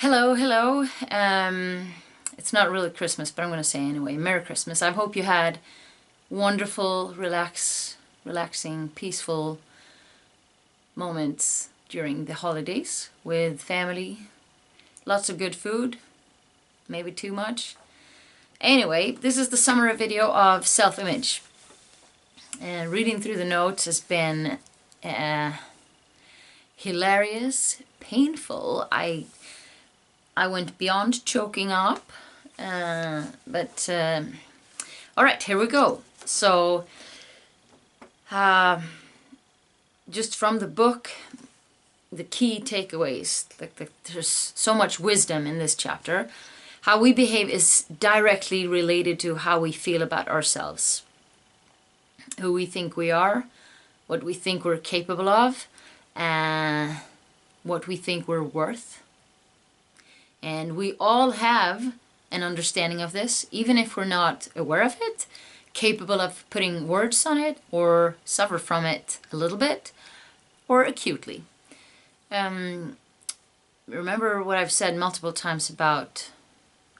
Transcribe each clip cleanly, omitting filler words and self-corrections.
Hello, hello. It's not really Christmas, but I'm going to say anyway. Merry Christmas. I hope you had wonderful, relaxing, peaceful moments during the holidays with family. Lots of good food. Maybe too much. Anyway, this is the summary video of self-image. Reading through the notes has been hilarious, painful. I went beyond choking up, but all right, here we go. So, just from the book, the key takeaways, there's so much wisdom in this chapter. How we behave is directly related to how we feel about ourselves, who we think we are, what we think we're capable of, and what we think we're worth. And we all have an understanding of this, even if we're not aware of it, capable of putting words on it, or suffer from it a little bit, or acutely. Remember what I've said multiple times about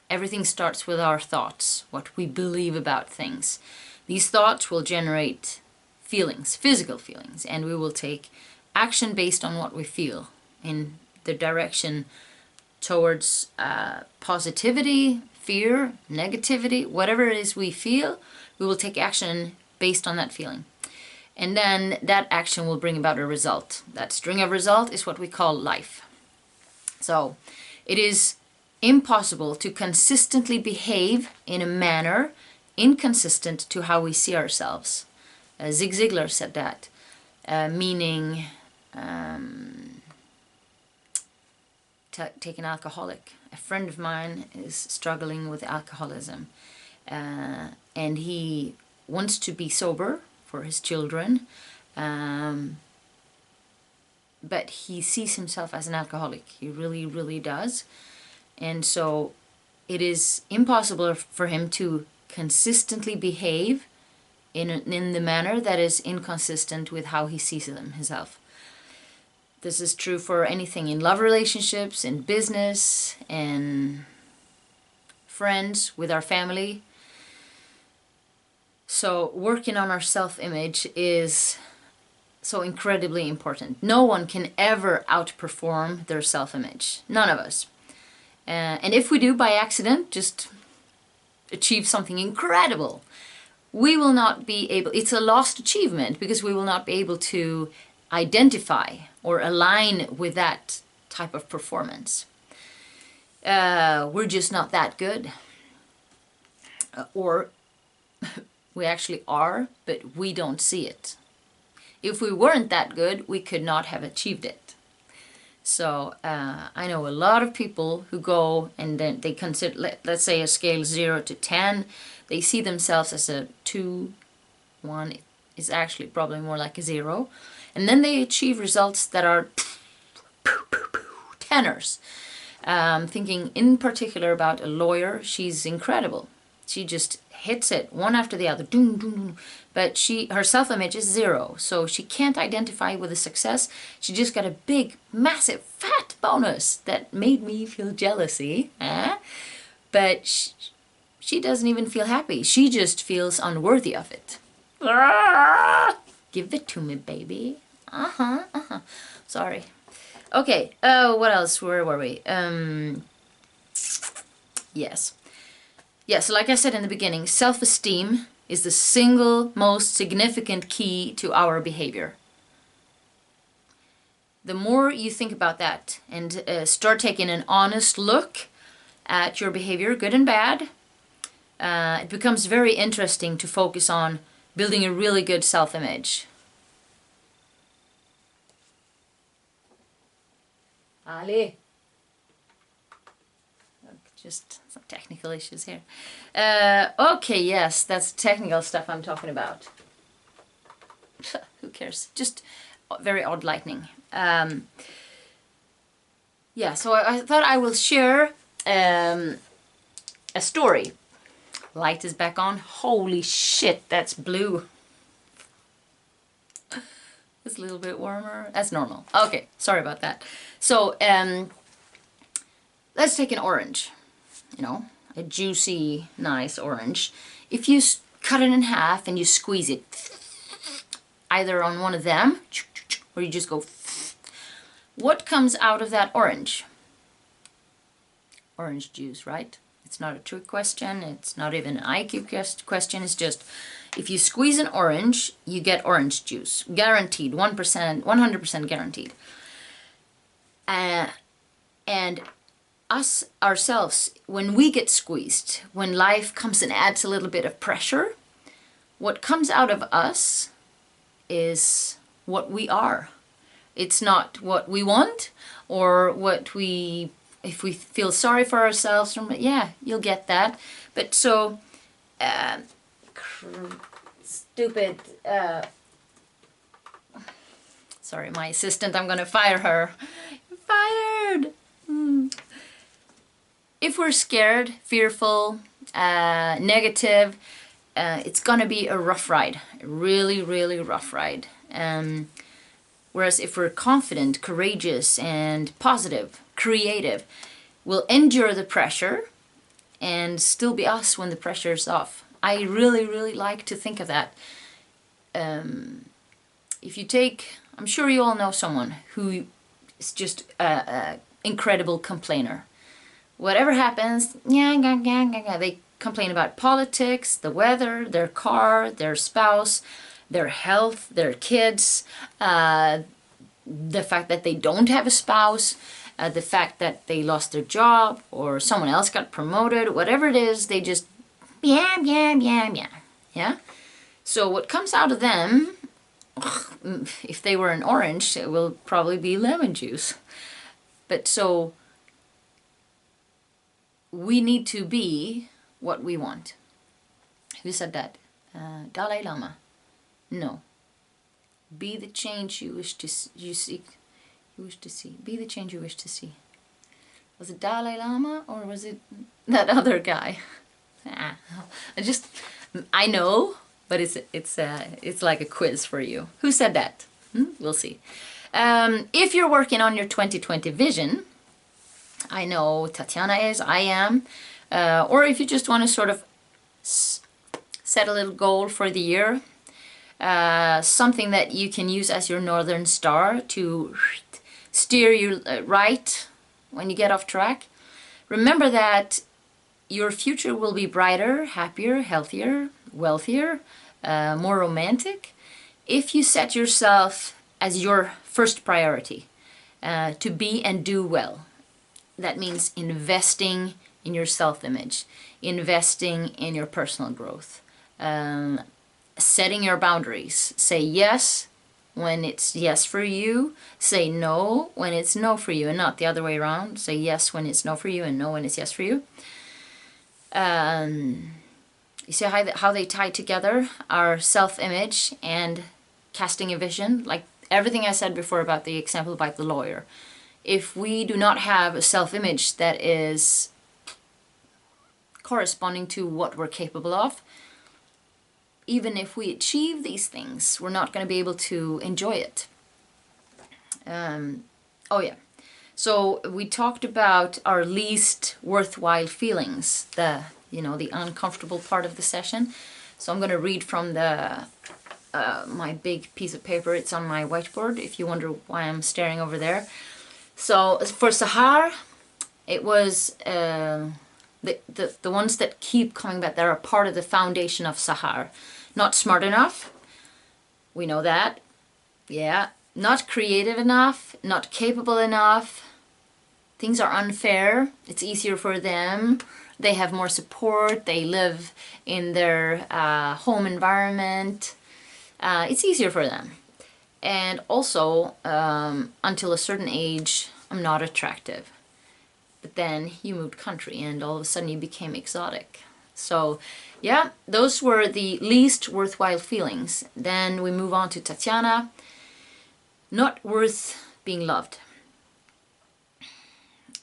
everything starts with our thoughts, what we believe about things. These thoughts will generate feelings, physical feelings, and we will take action based on what we feel in the direction towards positivity, fear, negativity, whatever it is we feel, we will take action based on that feeling. And then that action will bring about a result. That string of result is what we call life. So it is impossible to consistently behave in a manner inconsistent to how we see ourselves. Zig Ziglar said that, meaning take an alcoholic. A friend of mine is struggling with alcoholism, and he wants to be sober for his children, but he sees himself as an alcoholic. He really, really does. And so it is impossible for him to consistently behave in the manner that is inconsistent with how he sees himself. This is true for anything in love relationships, in business, in friends, with our family. So working on our self-image is so incredibly important. No one can ever outperform their self-image. None of us. And if we do by accident, just achieve something incredible, we will not be able, it's a lost achievement, because we will not be able to identify or align with that type of performance. We're just not that good. Or we actually are, but we don't see it. If we weren't that good, we could not have achieved it. So I know a lot of people who go and then they consider, let's say a scale 0 to 10, they see themselves as a 2, 1 is actually probably more like a 0. And then they achieve results that are tenors. Thinking in particular about a lawyer, she's incredible. She just hits it one after the other, but her self-image is 0, so she can't identify with the success. She just got a big, massive, fat bonus that made me feel jealousy, but she doesn't even feel happy. She just feels unworthy of it. Give it to me, baby. Sorry. Okay, what else? Where were we? Yes. Yeah, so like I said in the beginning, self-esteem is the single most significant key to our behavior. The more you think about that and start taking an honest look at your behavior, good and bad, it becomes very interesting to focus on building a really good self-image. Ali. Just some technical issues here. Okay, yes, that's technical stuff I'm talking about. Who cares? Just very odd lightning. Yeah, so I thought I will share a story. Light is back on. Holy shit, that's blue. It's a little bit warmer. That's normal. Okay, sorry about that. So, let's take an orange, you know, a juicy, nice orange. If you cut it in half and you squeeze it, either on one of them, or you just go, what comes out of that orange? Orange juice, right? It's not a trick question. It's not even an IQ question. It's just, if you squeeze an orange, you get orange juice. Guaranteed, 1%, 100% guaranteed. And us, ourselves, when we get squeezed, when life comes and adds a little bit of pressure, what comes out of us is what we are. It's not what we want or what we, if we feel sorry for ourselves, yeah, you'll get that. But so, stupid, sorry, my assistant, I'm gonna fire her. Fired! If we're scared, fearful, negative, it's gonna be a rough ride. A really, really rough ride. Whereas if we're confident, courageous, and positive, creative, we'll endure the pressure and still be us when the pressure's off. I really, really like to think of that. If you take, I'm sure you all know someone who is just an incredible complainer. Whatever happens, they complain about politics, the weather, their car, their spouse, their health, their kids, the fact that they don't have a spouse, the fact that they lost their job or someone else got promoted, whatever it is, they just yeah? So what comes out of them, if they were an orange, it will probably be lemon juice. But so we need to be what we want. Who said that? Dalai Lama. No. Be the change you wish to seek. You wish to see. Be the change you wish to see. Was it Dalai Lama or was it that other guy? I know, but it's like a quiz for you. Who said that? We'll see. If you're working on your 2020 vision, I know Tatiana is, I am, or if you just want to sort of set a little goal for the year, something that you can use as your northern star to steer you right when you get off track. Remember that your future will be brighter, happier, healthier, wealthier, more romantic if you set yourself as your first priority to be and do well. That means investing in your self-image, investing in your personal growth, setting your boundaries. Say yes when it's yes for you. Say no when it's no for you, and not the other way around. Say yes when it's no for you and no when it's yes for you. You see how they tie together, our self-image and casting a vision, like everything I said before about the example about the lawyer. If we do not have a self-image that is corresponding to what we're capable of, even if we achieve these things, we're not going to be able to enjoy it. Oh yeah. So we talked about our least worthwhile feelings, the uncomfortable part of the session. So I'm going to read from the my big piece of paper. It's on my whiteboard, if you wonder why I'm staring over there. So for Sahar, it was the ones that keep coming back, that are part of the foundation of Sahar. Not smart enough, we know that, yeah. Not creative enough, not capable enough, things are unfair, it's easier for them, they have more support, they live in their home environment, it's easier for them. And also, until a certain age, I'm not attractive. But then you moved country and all of a sudden you became exotic. So yeah, those were the least worthwhile feelings. Then we move on to Tatiana. Not worth being loved.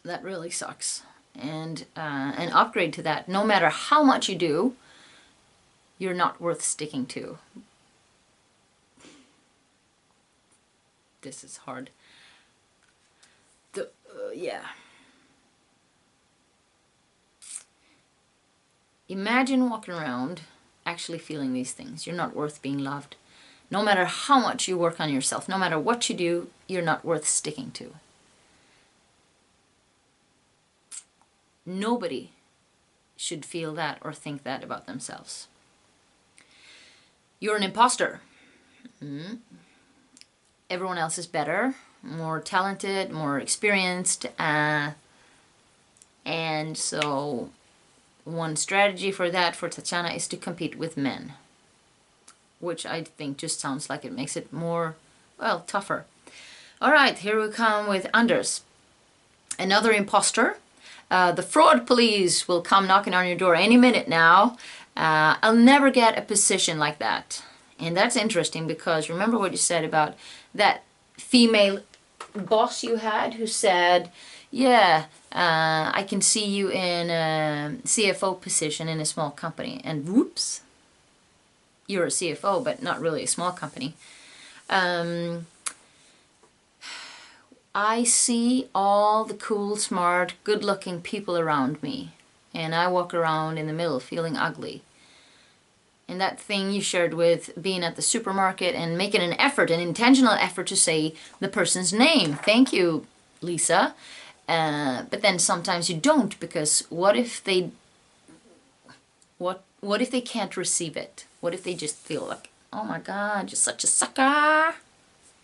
That really sucks. And an upgrade to that, no matter how much you do, you're not worth sticking to. This is hard. Yeah. Imagine walking around actually feeling these things. You're not worth being loved. No matter how much you work on yourself, no matter what you do, you're not worth sticking to. Nobody should feel that or think that about themselves. You're an imposter. Everyone else is better, more talented, more experienced, and so one strategy for that for Tatjana is to compete with men, which I think just sounds like it makes it more, well, tougher. All right, here we come with Anders, another imposter. The fraud police will come knocking on your door any minute now. I'll never get a position like that. And that's interesting because remember what you said about that female boss you had who said, yeah, I can see you in a CFO position in a small company. And whoops, you're a CFO, but not really a small company. I see all the cool, smart, good-looking people around me. And I walk around in the middle feeling ugly. And that thing you shared with being at the supermarket and making an effort, an intentional effort to say the person's name. Thank you, Lisa. But then sometimes you don't, because what if they can't receive it? What if they just feel like, oh my God, you're such a sucker.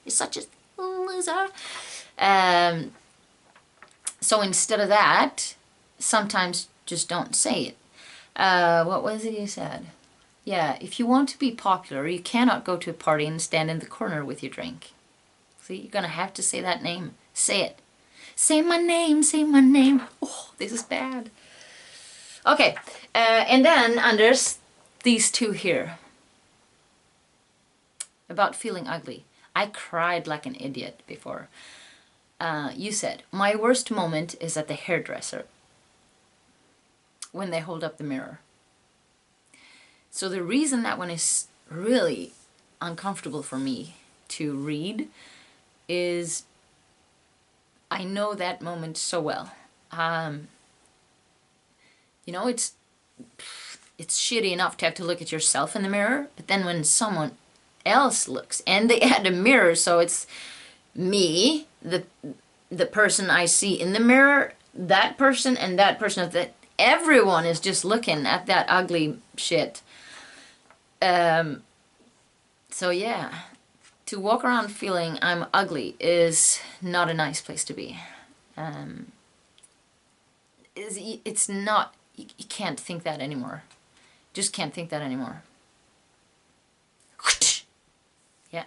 You're such a loser. So instead of that, sometimes just don't say it. What was it you said? Yeah, if you want to be popular, you cannot go to a party and stand in the corner with your drink. See, you're gonna have to say that name. Say it. Say my name, say my name. Oh, this is bad. Okay, and then Anders, these two here. About feeling ugly. I cried like an idiot before. You said, my worst moment is at the hairdresser when they hold up the mirror. So the reason that one is really uncomfortable for me to read is I know that moment so well. You know, it's shitty enough to have to look at yourself in the mirror, but then when someone else looks, and they had a mirror, so it's me, the person I see in the mirror, that person, and that person, that everyone is just looking at that ugly shit. So yeah, to walk around feeling I'm ugly is not a nice place to be. It's not, you can't think that anymore. Just can't think that anymore. Yeah.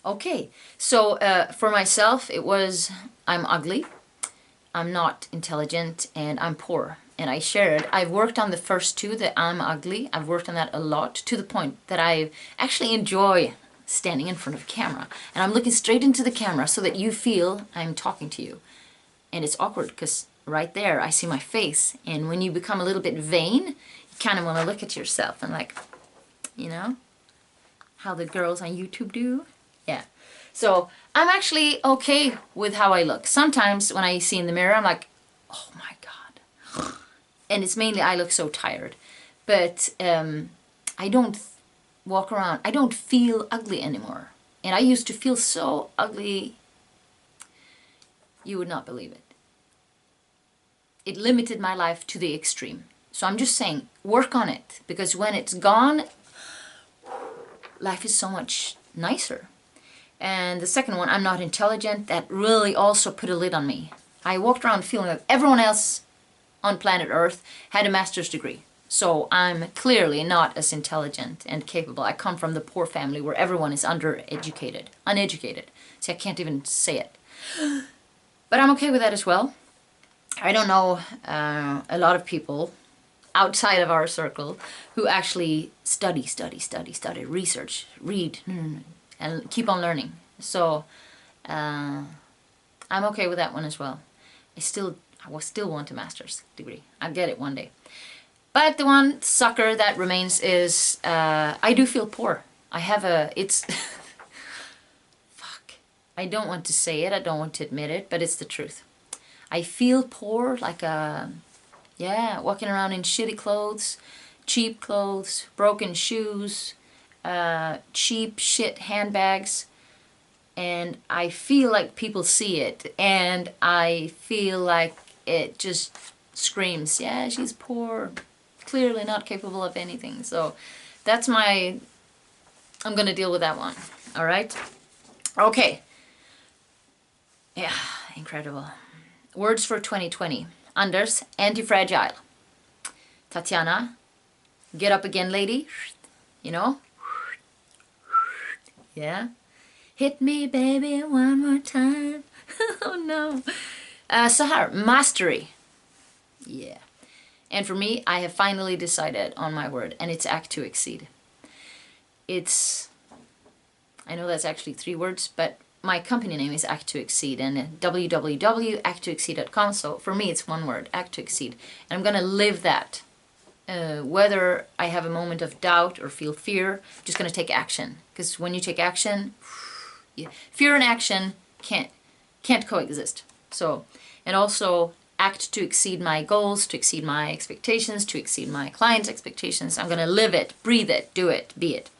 Okay, so for myself it was I'm ugly, I'm not intelligent, and I'm poor. And I shared, I've worked on the first two, that I'm ugly. I've worked on that a lot, to the point that I actually enjoy standing in front of a camera. And I'm looking straight into the camera so that you feel I'm talking to you. And it's awkward because right there I see my face. And when you become a little bit vain, you kind of want to look at yourself and like, you know, how the girls on YouTube do. Yeah. So I'm actually okay with how I look. Sometimes when I see in the mirror, I'm like, oh my God. And it's mainly I look so tired. But I don't walk around, I don't feel ugly anymore. And I used to feel so ugly, you would not believe it. It limited my life to the extreme. So I'm just saying, work on it. Because when it's gone, life is so much nicer. And the second one, I'm not intelligent, that really also put a lid on me. I walked around feeling like everyone else on planet Earth had a master's degree. So I'm clearly not as intelligent and capable. I come from the poor family where everyone is uneducated. So I can't even say it. But I'm okay with that as well. I don't know a lot of people outside of our circle who actually study, research, read, and keep on learning. So I'm okay with that one as well. I will still want a master's degree. I'll get it one day. But the one sucker that remains is I do feel poor. It's fuck. I don't want to say it, I don't want to admit it, but it's the truth. I feel poor, like Yeah, walking around in shitty clothes, cheap clothes, broken shoes, cheap shit handbags. And I feel like people see it, and I feel like it just screams, yeah, she's poor, clearly not capable of anything. So that's I'm gonna deal with that one. All right? Okay. Yeah, incredible. Words for 2020. Anders, anti-fragile. Tatiana, get up again, lady. You know? Yeah. Hit me, baby, one more time. Oh no. Sahar, mastery. Yeah. And for me, I have finally decided on my word, and it's act to exceed. I know that's actually 3 words, but my company name is Act to Exceed, and www.acttoexceed.com. So for me, it's 1 word, act to exceed. And I'm gonna live that. Whether I have a moment of doubt or feel fear, I'm just gonna take action. Because when you take action, fear and action can't coexist. So, and also act to exceed my goals, to exceed my expectations, to exceed my clients' expectations. I'm gonna live it, breathe it, do it, be it.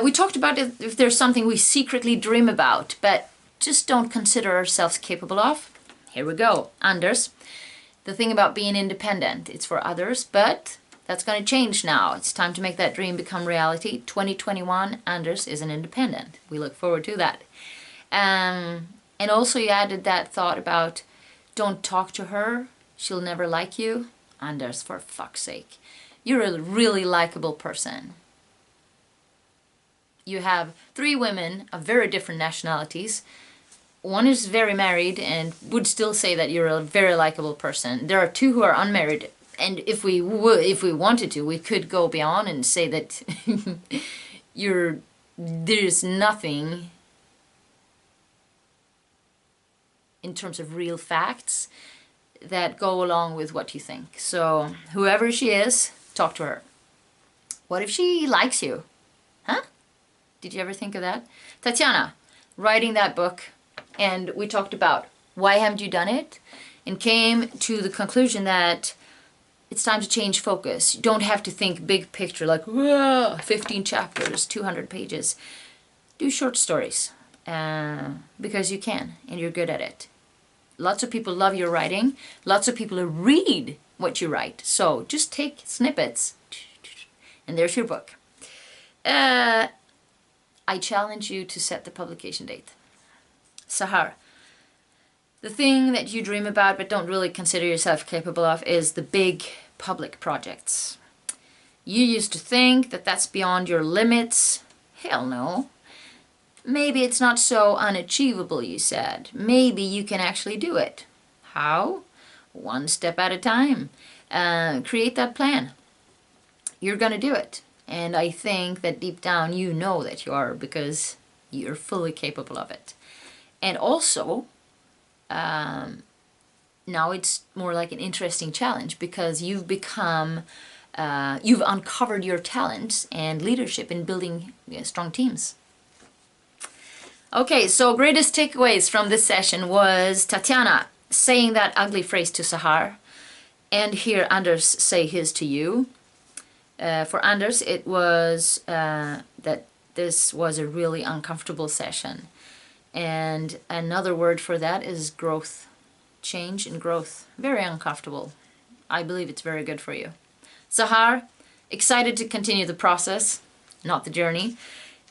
We talked about if there's something we secretly dream about, but just don't consider ourselves capable of. Here we go. Anders, the thing about being independent, it's for others, but that's going to change now. It's time to make that dream become reality. 2021, Anders is an independent. We look forward to that. And also you added that thought about don't talk to her. She'll never like you. Anders, for fuck's sake. You're a really likable person. You have 3 women of very different nationalities. One is very married and would still say that you're a very likable person. There are 2 who are unmarried, and if we wanted to, we could go beyond and say that there's nothing in terms of real facts that go along with what you think. So whoever she is, talk to her. What if she likes you? Huh? Did you ever think of that? Tatiana, writing that book, and we talked about why haven't you done it, and came to the conclusion that it's time to change focus. You don't have to think big picture like, whoa, 15 chapters, 200 pages. Do short stories because you can, and you're good at it. Lots of people love your writing. Lots of people read what you write. So just take snippets, and there's your book. I challenge you to set the publication date. Sahar, the thing that you dream about but don't really consider yourself capable of is the big public projects. You used to think that that's beyond your limits. Hell no. Maybe it's not so unachievable, you said. Maybe you can actually do it. How? 1 step at a time. Create that plan. You're gonna do it. And I think that deep down you know that you are, because you're fully capable of it. And also, now it's more like an interesting challenge because you've uncovered your talents and leadership in building strong teams. Okay, so greatest takeaways from this session was Tatiana saying that ugly phrase to Sahar, and hear Anders say his to you. For Anders, it was that this was a really uncomfortable session. And another word for that is growth. Change and growth. Very uncomfortable. I believe it's very good for you. Sahar, excited to continue the process, not the journey.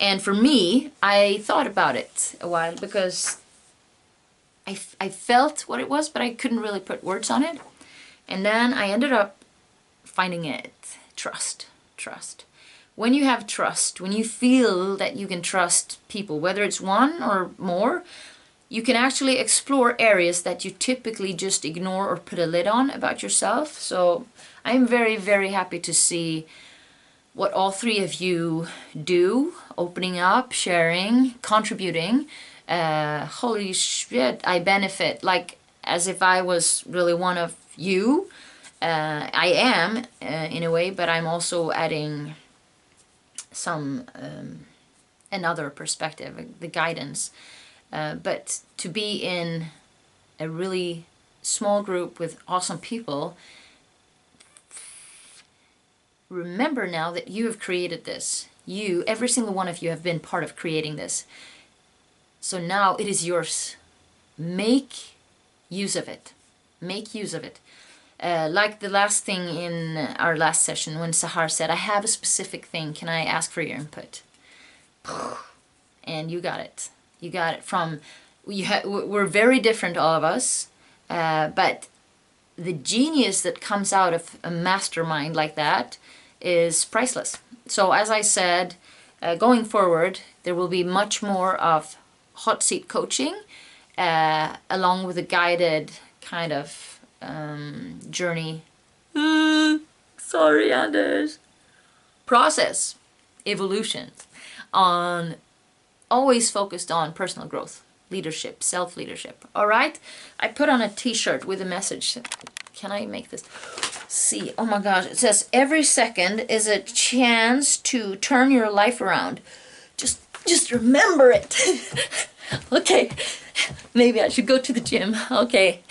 And for me, I thought about it a while because I felt what it was, but I couldn't really put words on it. And then I ended up finding it. Trust. When you have trust, when you feel that you can trust people, whether it's 1 or more, you can actually explore areas that you typically just ignore or put a lid on about yourself. So I'm very, very happy to see what all 3 of you do, opening up, sharing, contributing. Holy shit, I benefit like as if I was really one of you. I am in a way, but I'm also adding some another perspective, the guidance. But to be in a really small group with awesome people remember now that you have created this. You, every single one of you, have been part of creating this. So now it is yours. Make use of it. Make use of it. Like the last thing in our last session when Sahar said, I have a specific thing, can I ask for your input? And you got it. You got it from, we're very different, all of us, but the genius that comes out of a mastermind like that is priceless. So as I said, going forward, there will be much more of hot seat coaching, along with a guided kind of journey. Sorry, Anders. Process, evolution, on always focused on personal growth, leadership, self-leadership. All right? I put on a t-shirt with a message. Can I make this? See, oh my gosh, it says every second is a chance to turn your life around. Just remember it. Okay, maybe I should go to the gym. Okay.